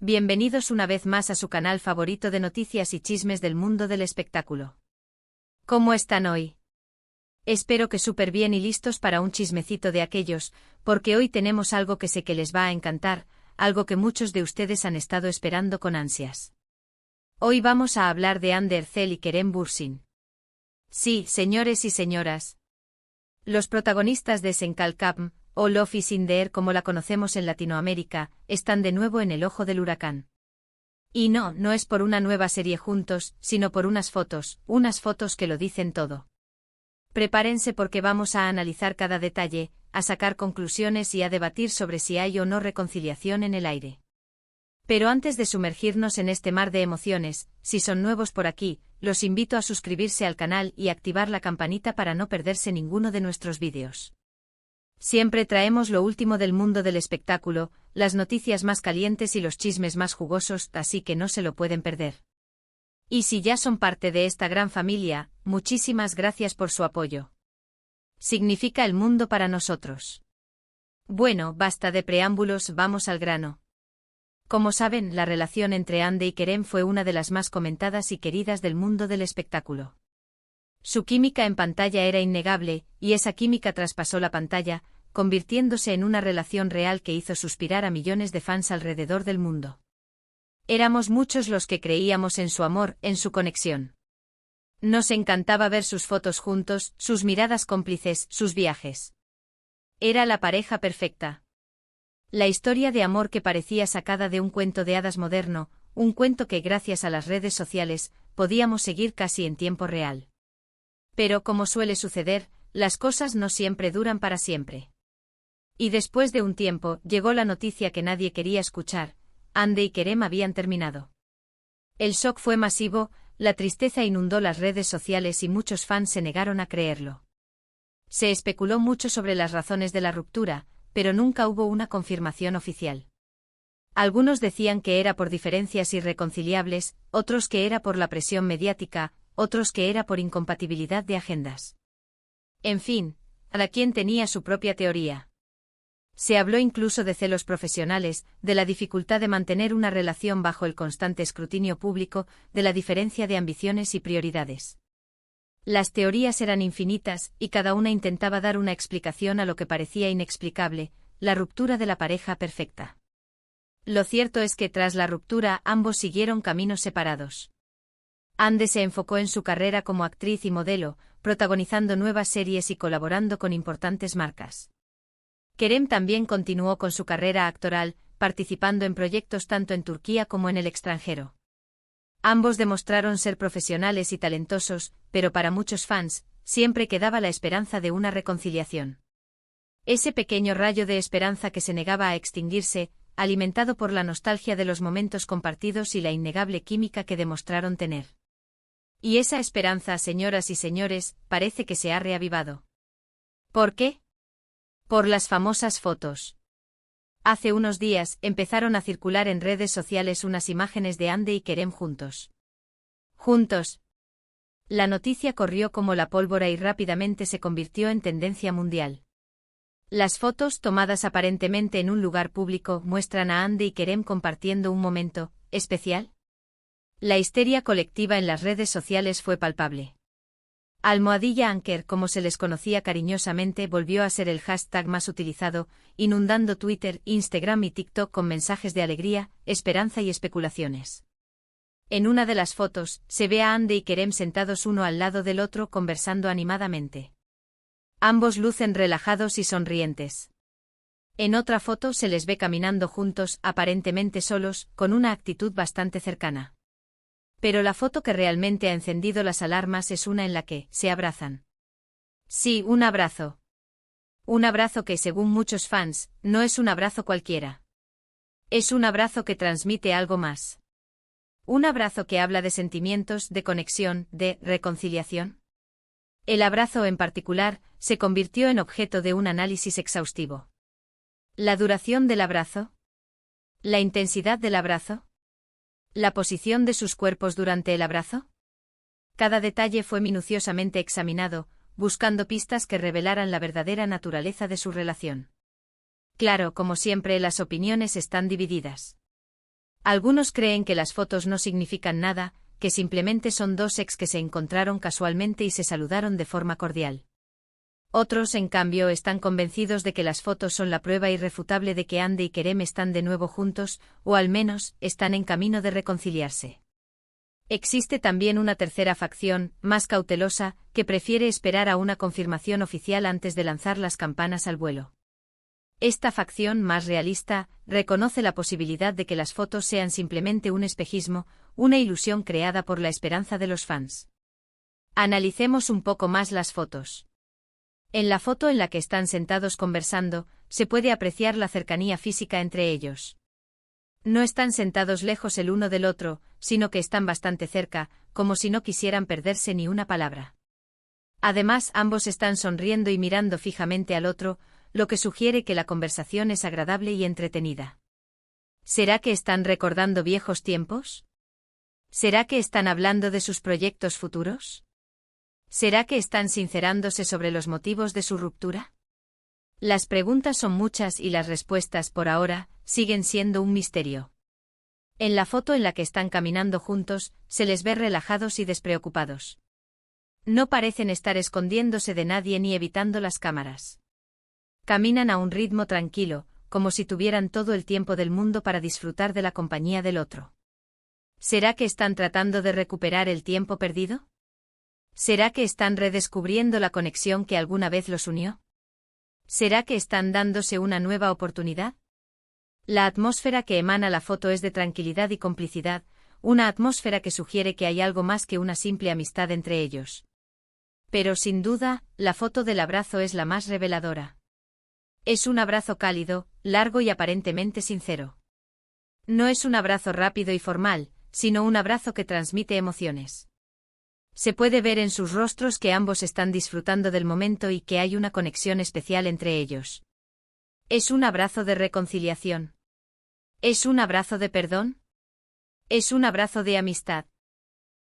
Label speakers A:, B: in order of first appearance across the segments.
A: Bienvenidos una vez más a su canal favorito de noticias y chismes del mundo del espectáculo. ¿Cómo están hoy? Espero que súper bien y listos para un chismecito de aquellos, porque hoy tenemos algo que sé que les va a encantar, algo que muchos de ustedes han estado esperando con ansias. Hoy vamos a hablar de Hande Erçel y Kerem Bürsin. Sí, señores y señoras. Los protagonistas de Senkalkam, o Love is in the Air como la conocemos en Latinoamérica, están de nuevo en el ojo del huracán. Y no es por una nueva serie juntos, sino por unas fotos que lo dicen todo. Prepárense porque vamos a analizar cada detalle, a sacar conclusiones y a debatir sobre si hay o no reconciliación en el aire. Pero antes de sumergirnos en este mar de emociones, si son nuevos por aquí, los invito a suscribirse al canal y activar la campanita para no perderse ninguno de nuestros vídeos. Siempre traemos lo último del mundo del espectáculo, las noticias más calientes y los chismes más jugosos, así que no se lo pueden perder. Y si ya son parte de esta gran familia, muchísimas gracias por su apoyo. Significa el mundo para nosotros. Bueno, basta de preámbulos, vamos al grano. Como saben, la relación entre Hande y Kerem fue una de las más comentadas y queridas del mundo del espectáculo. Su química en pantalla era innegable, y esa química traspasó la pantalla, convirtiéndose en una relación real que hizo suspirar a millones de fans alrededor del mundo. Éramos muchos los que creíamos en su amor, en su conexión. Nos encantaba ver sus fotos juntos, sus miradas cómplices, sus viajes. Era la pareja perfecta. La historia de amor que parecía sacada de un cuento de hadas moderno, un cuento que gracias a las redes sociales, podíamos seguir casi en tiempo real. Pero como suele suceder, las cosas no siempre duran para siempre. Y después de un tiempo, llegó la noticia que nadie quería escuchar: Hande y Kerem habían terminado. El shock fue masivo, la tristeza inundó las redes sociales y muchos fans se negaron a creerlo. Se especuló mucho sobre las razones de la ruptura, pero nunca hubo una confirmación oficial. Algunos decían que era por diferencias irreconciliables, otros que era por la presión mediática, otros que era por incompatibilidad de agendas. En fin, cada quien tenía su propia teoría. Se habló incluso de celos profesionales, de la dificultad de mantener una relación bajo el constante escrutinio público, de la diferencia de ambiciones y prioridades. Las teorías eran infinitas, y cada una intentaba dar una explicación a lo que parecía inexplicable: la ruptura de la pareja perfecta. Lo cierto es que tras la ruptura ambos siguieron caminos separados. Hande se enfocó en su carrera como actriz y modelo, protagonizando nuevas series y colaborando con importantes marcas. Kerem también continuó con su carrera actoral, participando en proyectos tanto en Turquía como en el extranjero. Ambos demostraron ser profesionales y talentosos, pero para muchos fans, siempre quedaba la esperanza de una reconciliación. Ese pequeño rayo de esperanza que se negaba a extinguirse, alimentado por la nostalgia de los momentos compartidos y la innegable química que demostraron tener. Y esa esperanza, señoras y señores, parece que se ha reavivado. ¿Por qué? Por las famosas fotos. Hace unos días, empezaron a circular en redes sociales unas imágenes de Hande y Kerem juntos. Juntos. La noticia corrió como la pólvora y rápidamente se convirtió en tendencia mundial. Las fotos, tomadas aparentemente en un lugar público, muestran a Hande y Kerem compartiendo un momento especial. La histeria colectiva en las redes sociales fue palpable. #Anker, como se les conocía cariñosamente, volvió a ser el hashtag más utilizado, inundando Twitter, Instagram y TikTok con mensajes de alegría, esperanza y especulaciones. En una de las fotos, se ve a Hande y Kerem sentados uno al lado del otro conversando animadamente. Ambos lucen relajados y sonrientes. En otra foto se les ve caminando juntos, aparentemente solos, con una actitud bastante cercana. Pero la foto que realmente ha encendido las alarmas es una en la que se abrazan. Sí, un abrazo. Un abrazo que, según muchos fans, no es un abrazo cualquiera. Es un abrazo que transmite algo más. Un abrazo que habla de sentimientos, de conexión, de reconciliación. El abrazo en particular se convirtió en objeto de un análisis exhaustivo. ¿La duración del abrazo? ¿La intensidad del abrazo? ¿La posición de sus cuerpos durante el abrazo? Cada detalle fue minuciosamente examinado, buscando pistas que revelaran la verdadera naturaleza de su relación. Claro, como siempre, las opiniones están divididas. Algunos creen que las fotos no significan nada, que simplemente son dos ex que se encontraron casualmente y se saludaron de forma cordial. Otros, en cambio, están convencidos de que las fotos son la prueba irrefutable de que Andy y Kerem están de nuevo juntos, o al menos, están en camino de reconciliarse. Existe también una tercera facción, más cautelosa, que prefiere esperar a una confirmación oficial antes de lanzar las campanas al vuelo. Esta facción más realista reconoce la posibilidad de que las fotos sean simplemente un espejismo, una ilusión creada por la esperanza de los fans. Analicemos un poco más las fotos. En la foto en la que están sentados conversando, se puede apreciar la cercanía física entre ellos. No están sentados lejos el uno del otro, sino que están bastante cerca, como si no quisieran perderse ni una palabra. Además, ambos están sonriendo y mirando fijamente al otro, lo que sugiere que la conversación es agradable y entretenida. ¿Será que están recordando viejos tiempos? ¿Será que están hablando de sus proyectos futuros? ¿Será que están sincerándose sobre los motivos de su ruptura? Las preguntas son muchas y las respuestas, por ahora, siguen siendo un misterio. En la foto en la que están caminando juntos, se les ve relajados y despreocupados. No parecen estar escondiéndose de nadie ni evitando las cámaras. Caminan a un ritmo tranquilo, como si tuvieran todo el tiempo del mundo para disfrutar de la compañía del otro. ¿Será que están tratando de recuperar el tiempo perdido? ¿Será que están redescubriendo la conexión que alguna vez los unió? ¿Será que están dándose una nueva oportunidad? La atmósfera que emana la foto es de tranquilidad y complicidad, una atmósfera que sugiere que hay algo más que una simple amistad entre ellos. Pero sin duda, la foto del abrazo es la más reveladora. Es un abrazo cálido, largo y aparentemente sincero. No es un abrazo rápido y formal, sino un abrazo que transmite emociones. Se puede ver en sus rostros que ambos están disfrutando del momento y que hay una conexión especial entre ellos. ¿Es un abrazo de reconciliación? ¿Es un abrazo de perdón? ¿Es un abrazo de amistad?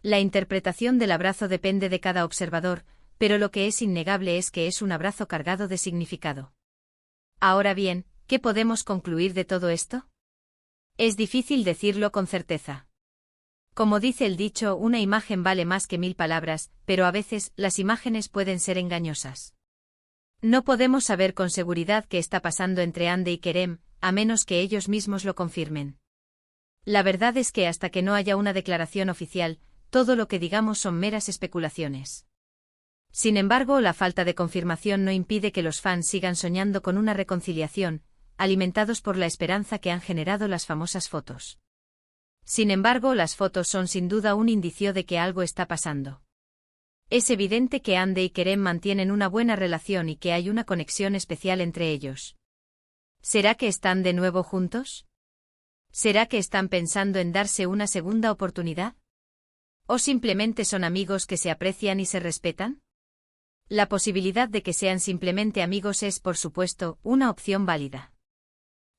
A: La interpretación del abrazo depende de cada observador, pero lo que es innegable es que es un abrazo cargado de significado. Ahora bien, ¿qué podemos concluir de todo esto? Es difícil decirlo con certeza. Como dice el dicho, una imagen vale más que 1000 palabras, pero a veces las imágenes pueden ser engañosas. No podemos saber con seguridad qué está pasando entre Andy y Kerem, a menos que ellos mismos lo confirmen. La verdad es que hasta que no haya una declaración oficial, todo lo que digamos son meras especulaciones. Sin embargo, la falta de confirmación no impide que los fans sigan soñando con una reconciliación, alimentados por la esperanza que han generado las famosas fotos. Sin embargo, las fotos son sin duda un indicio de que algo está pasando. Es evidente que Andy y Kerem mantienen una buena relación y que hay una conexión especial entre ellos. ¿Será que están de nuevo juntos? ¿Será que están pensando en darse una segunda oportunidad? ¿O simplemente son amigos que se aprecian y se respetan? La posibilidad de que sean simplemente amigos es, por supuesto, una opción válida.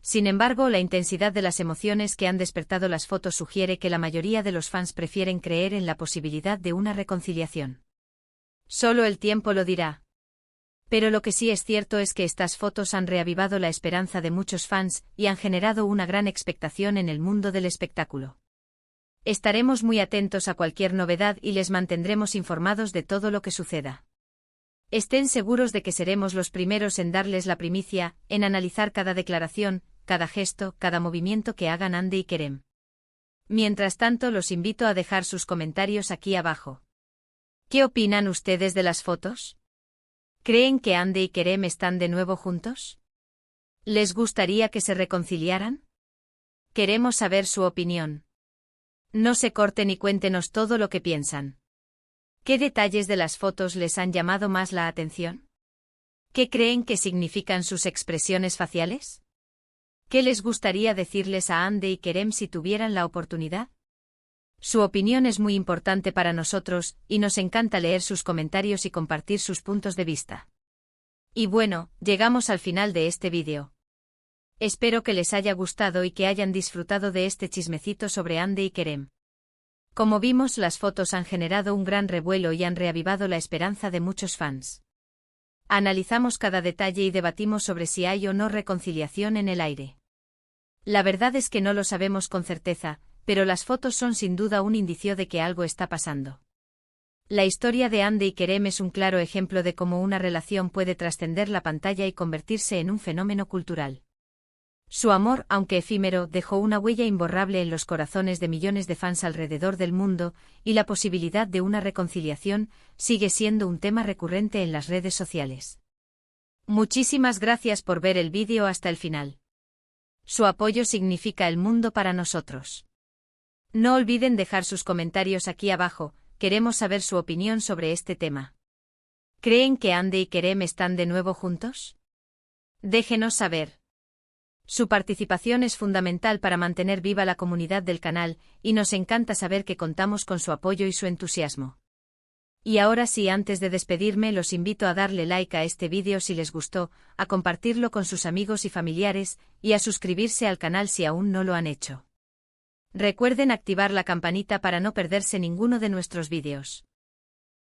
A: Sin embargo, la intensidad de las emociones que han despertado las fotos sugiere que la mayoría de los fans prefieren creer en la posibilidad de una reconciliación. Solo el tiempo lo dirá. Pero lo que sí es cierto es que estas fotos han reavivado la esperanza de muchos fans y han generado una gran expectación en el mundo del espectáculo. Estaremos muy atentos a cualquier novedad y les mantendremos informados de todo lo que suceda. Estén seguros de que seremos los primeros en darles la primicia, en analizar cada declaración, cada gesto, cada movimiento que hagan Andy y Kerem. Mientras tanto, los invito a dejar sus comentarios aquí abajo. ¿Qué opinan ustedes de las fotos? ¿Creen que Andy y Kerem están de nuevo juntos? ¿Les gustaría que se reconciliaran? Queremos saber su opinión. No se corten y cuéntenos todo lo que piensan. ¿Qué detalles de las fotos les han llamado más la atención? ¿Qué creen que significan sus expresiones faciales? ¿Qué les gustaría decirles a Andy y Kerem si tuvieran la oportunidad? Su opinión es muy importante para nosotros, y nos encanta leer sus comentarios y compartir sus puntos de vista. Y bueno, llegamos al final de este vídeo. Espero que les haya gustado y que hayan disfrutado de este chismecito sobre Andy y Kerem. Como vimos, las fotos han generado un gran revuelo y han reavivado la esperanza de muchos fans. Analizamos cada detalle y debatimos sobre si hay o no reconciliación en el aire. La verdad es que no lo sabemos con certeza, pero las fotos son sin duda un indicio de que algo está pasando. La historia de Hande y Kerem es un claro ejemplo de cómo una relación puede trascender la pantalla y convertirse en un fenómeno cultural. Su amor, aunque efímero, dejó una huella imborrable en los corazones de millones de fans alrededor del mundo, y la posibilidad de una reconciliación sigue siendo un tema recurrente en las redes sociales. Muchísimas gracias por ver el vídeo hasta el final. Su apoyo significa el mundo para nosotros. No olviden dejar sus comentarios aquí abajo, queremos saber su opinión sobre este tema. ¿Creen que Hande y Kerem están de nuevo juntos? Déjenos saber. Su participación es fundamental para mantener viva la comunidad del canal, y nos encanta saber que contamos con su apoyo y su entusiasmo. Y ahora sí, antes de despedirme, los invito a darle like a este vídeo si les gustó, a compartirlo con sus amigos y familiares, y a suscribirse al canal si aún no lo han hecho. Recuerden activar la campanita para no perderse ninguno de nuestros vídeos.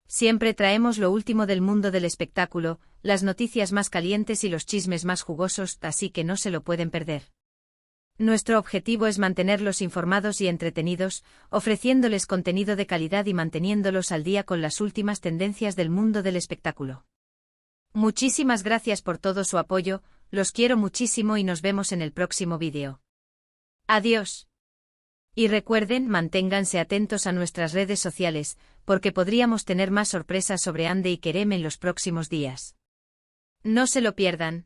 A: Siempre traemos lo último del mundo del espectáculo, las noticias más calientes y los chismes más jugosos, así que no se lo pueden perder. Nuestro objetivo es mantenerlos informados y entretenidos, ofreciéndoles contenido de calidad y manteniéndolos al día con las últimas tendencias del mundo del espectáculo. Muchísimas gracias por todo su apoyo, los quiero muchísimo y nos vemos en el próximo vídeo. Adiós. Y recuerden, manténganse atentos a nuestras redes sociales, porque podríamos tener más sorpresas sobre Hande y Kerem en los próximos días. No se lo pierdan.